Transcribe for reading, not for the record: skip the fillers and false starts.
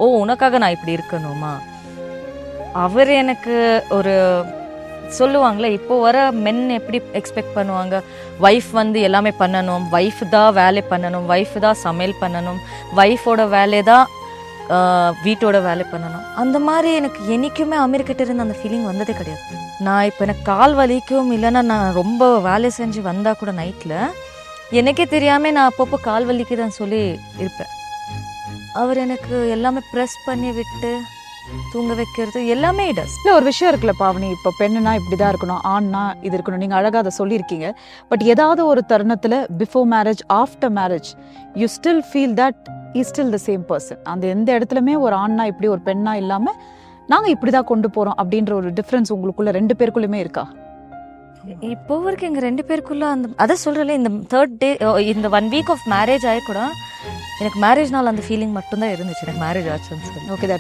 ஓ உனக்காக நான் இப்படி இருக்கணுமா. அவர் எனக்கு ஒரு சொல்லுவாங்களே, இப்போ வர மென் எப்படி எக்ஸ்பெக்ட் பண்ணுவாங்க, ஒய்ஃப் வந்து எல்லாமே பண்ணணும், ஒய்ஃப் தான் வேலை பண்ணணும், ஒய்ஃப் தான் சமையல் பண்ணணும், ஒய்ஃபோட வேலை தான் வீட்டோட வேலை பண்ணணும். அந்த மாதிரி எனக்கு என்றைக்குமே அமீர்கிட்ட இருந்து அந்த ஃபீலிங் வந்ததே கிடையாது. நான் இப்போ எனக்கு கால் வலிக்கும் இல்லைன்னா நான் ரொம்ப வேலை செஞ்சு வந்தால் கூட நைட்டில் எனக்கே தெரியாமல் நான் அப்பப்போ கால் வலிக்குதான்னு சொல்லி இருப்பேன். அவர் எனக்கு எல்லாமே ப்ரெஸ் பண்ணி விட்டு தூங்க வைக்கிறது எல்லாமே இடஸ். இல்லை, ஒரு விஷயம் இருக்குல்ல பாவனி, இப்போ பெண்ணுனா இப்படி தான் இருக்கணும், ஆண்னா இது இருக்கணும், நீங்கள் அழகாக அதை சொல்லியிருக்கீங்க. பட் ஏதாவது ஒரு தருணத்தில் before marriage after marriage you still feel that is still the same person. அந்த எந்த இடத்துலையுமே ஒரு ஆண்னா இப்படி ஒரு பெண்ணா இல்லாமல் நாங்கள் இப்படி தான் கொண்டு போகிறோம் அப்படின்ற ஒரு டிஃப்ரென்ஸ் உங்களுக்குள்ள 2 பேருக்குள்ளுமே இருக்கா? இப்போ வரைக்கும் எங்கள் 2 பேருக்குள்ள அதை சொல்கிறல, இந்த 3rd டே இந்த 1 வீக் ஆஃப் மேரேஜ் ஆகி கூட எனக்கு மேரேஜ் நாள் அந்த ஃபீலிங் மட்டும்தான் இருந்துச்சு, எனக்கு மேரேஜ் ஆச்சுன்னு சொல்லி. Okay, that